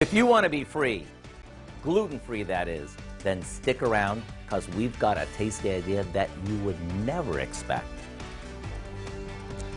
If you want to be free, gluten-free that is, then stick around because we've got a tasty idea that you would never expect.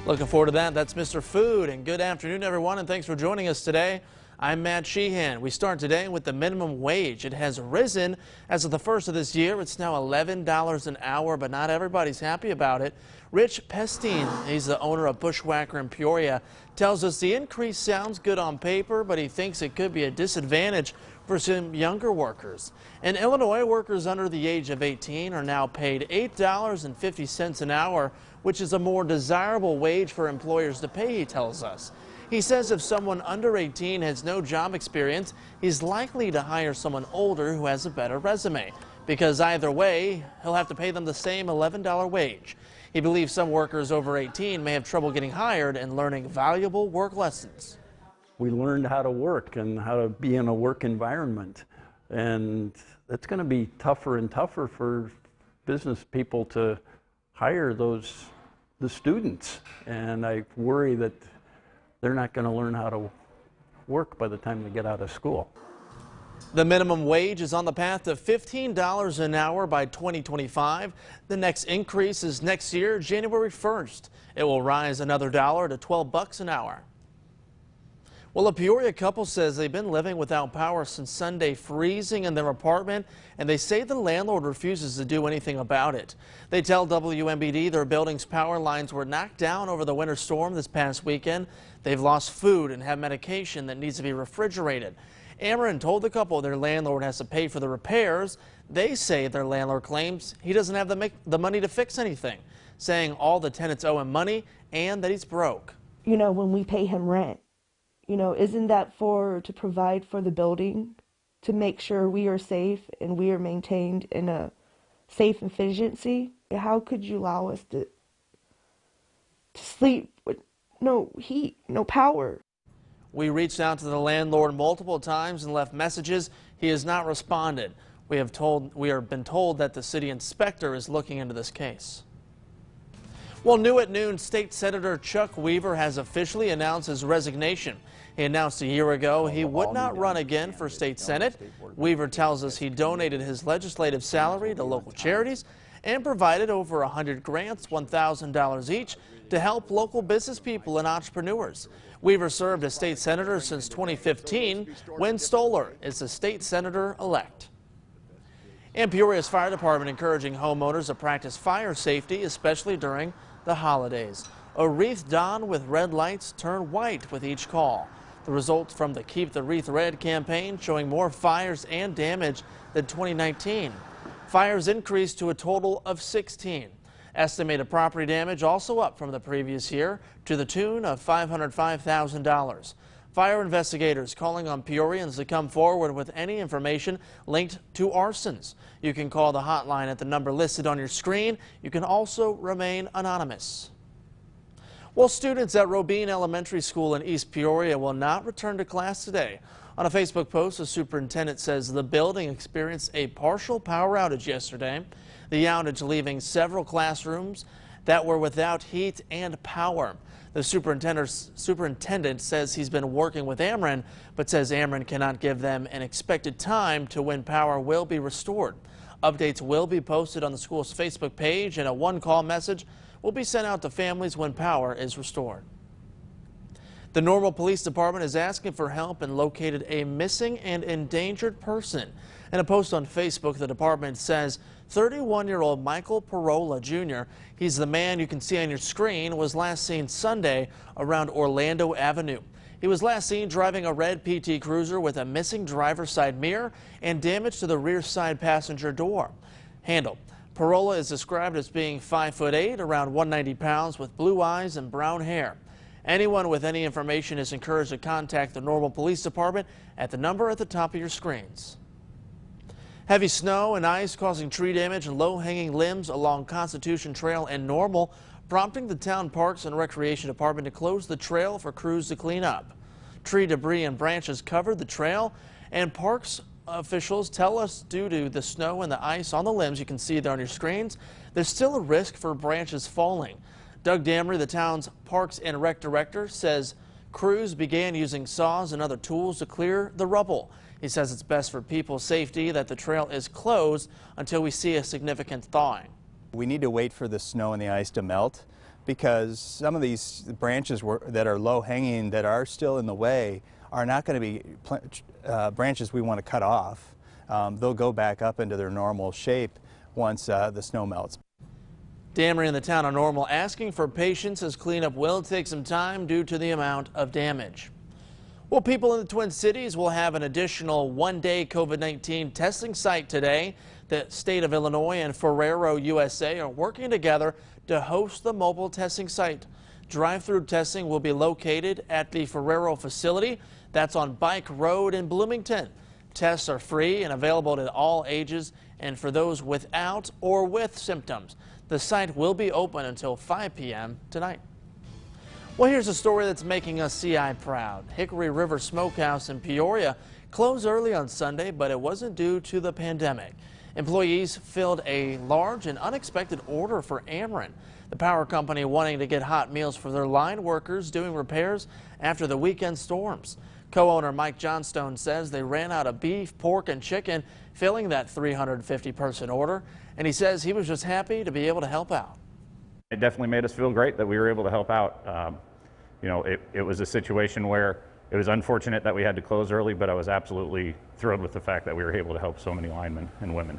Looking forward to that. That's Mr. Food, and good afternoon, everyone, and thanks for joining us today. I'm Matt Sheehan. We start today with the minimum wage. It has risen as of the first of this year. It's now $11 an hour, but not everybody's happy about it. Rich Pestine, he's the owner of Bushwhacker in Peoria, tells us the increase sounds good on paper, but he thinks it could be a disadvantage for some younger workers. In Illinois, workers under the age of 18 are now paid $8.50 an hour, which is a more desirable wage for employers to pay, he tells us. He says if someone under 18 has no job experience, he's likely to hire someone older who has a better resume, because either way, he'll have to pay them the same $11 wage. He believes some workers over 18 may have trouble getting hired and learning valuable work lessons. We learned how to work and how to be in a work environment, and it's going to be tougher and tougher for business people to hire the students, and I worry that they're not going to learn how to work by the time they get out of school. The minimum wage is on the path to $15 an hour by 2025. The next increase is next year, January 1st. It will rise another $1 to $12 an hour. Well, a Peoria couple says they've been living without power since Sunday, freezing in their apartment, and they say the landlord refuses to do anything about it. They tell WMBD their building's power lines were knocked down over the winter storm this past weekend. They've lost food and have medication that needs to be refrigerated. Ameren told the couple their landlord has to pay for the repairs. They say their landlord claims he doesn't have the money to fix anything, saying all the tenants owe him money and that he's broke. You know, when we pay him rent, you know, isn't that to provide for the building, to make sure we are safe and we are maintained in a safe efficiency? How could you allow us to sleep with no heat, no power? We reached out to the landlord multiple times and left messages. He has not responded. We have been told that the city inspector is looking into this case. Well, new at noon, State Senator Chuck Weaver has officially announced his resignation. He announced a year ago he would not run again for state senate. Weaver tells us he donated his legislative salary to local charities and provided over 100 grants, $1,000 each, to help local business people and entrepreneurs. Weaver served as state senator since 2015, when Stoller is the state senator-elect. And Peoria's fire department encouraging homeowners to practice fire safety, especially during the holidays. A wreath donned with red lights turn white with each call. The results from the Keep the Wreath Red campaign showing more fires and damage than 2019. Fires increased to a total of 16. Estimated property damage also up from the previous year to the tune of $505,000. Fire investigators calling on Peorians to come forward with any information linked to arsons. You can call the hotline at the number listed on your screen. You can also remain anonymous. Well, students at Robine Elementary School in East Peoria will not return to class today. On a Facebook post, the superintendent says the building experienced a partial power outage yesterday. The outage leaving several classrooms that were without heat and power. The superintendent says he's been working with Ameren, but says Ameren cannot give them an expected time to when power will be restored. Updates will be posted on the school's Facebook page, and a one-call message will be sent out to families when power is restored. The Normal Police Department is asking for help and located a missing and endangered person. In a post on Facebook, the department says 31-year-old Michael Parola Jr., he's the man you can see on your screen, was last seen Sunday around Orlando Avenue. He was last seen driving a red PT Cruiser with a missing driver's side mirror and damage to the rear side passenger door handle. Parola is described as being 5'8", around 190 pounds, with blue eyes and brown hair. Anyone with any information is encouraged to contact the Normal Police Department at the number at the top of your screens. Heavy snow and ice causing tree damage and low-hanging limbs along Constitution Trail and Normal, prompting the Town Parks and Recreation Department to close the trail for crews to clean up. Tree debris and branches covered the trail, and parks officials tell us due to the snow and the ice on the limbs you can see there on your screens, there's still a risk for branches falling. Doug Damery, the town's Parks and Rec Director, says crews began using saws and other tools to clear the rubble. He says it's best for people's safety that the trail is closed until we see a significant thawing. We need to wait for the snow and the ice to melt, because some of these branches that are low hanging that are still in the way are not going to be branches we want to cut off. They'll go back up into their normal shape once the snow melts. Damery and the town of Normal asking for patience as cleanup will take some time due to the amount of damage. Well, people in the Twin Cities will have an additional one-day COVID-19 testing site today. The state of Illinois and Ferrero USA are working together to host the mobile testing site. Drive-through testing will be located at the Ferrero facility. That's on Bike Road in Bloomington. Tests are free and available to all ages and for those without or with symptoms. The site will be open until 5 p.m. tonight. Well, here's a story that's making us CI proud. Hickory River Smokehouse in Peoria closed early on Sunday, but it wasn't due to the pandemic. Employees filled a large and unexpected order for Ameren, the power company wanting to get hot meals for their line workers doing repairs after the weekend storms. Co-owner Mike Johnstone says they ran out of beef, pork, and chicken, filling that 350-person order, and he says he was just happy to be able to help out. It definitely made us feel great that we were able to help out. You know, it was a situation where it was unfortunate that we had to close early, but I was absolutely thrilled with the fact that we were able to help so many linemen and women.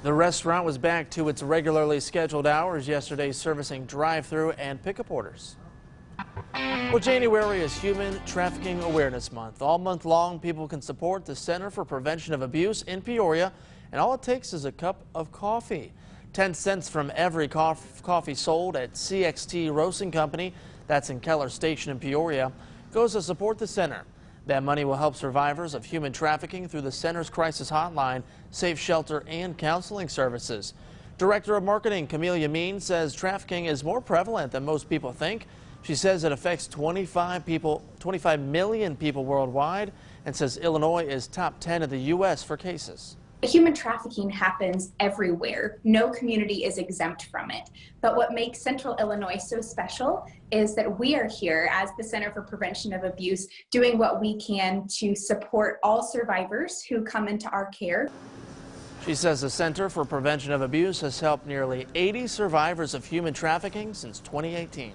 The restaurant was back to its regularly scheduled hours yesterday, servicing drive-through and pickup orders. Well, January is Human Trafficking Awareness Month. All month long, people can support the Center for Prevention of Abuse in Peoria, and all it takes is a cup of coffee. 10 cents from every coffee sold at CXT Roasting Company, that's in Keller Station in Peoria, goes to support the center. That money will help survivors of human trafficking through the center's crisis hotline, safe shelter, and counseling services. Director of Marketing Camelia Mean says trafficking is more prevalent than most people think. She says it affects 25 million people worldwide, and says Illinois is top 10 in the U.S. for cases. Human trafficking happens everywhere. No community is exempt from it. But what makes Central Illinois so special is that we are here as the Center for Prevention of Abuse doing what we can to support all survivors who come into our care. She says the Center for Prevention of Abuse has helped nearly 80 survivors of human trafficking since 2018.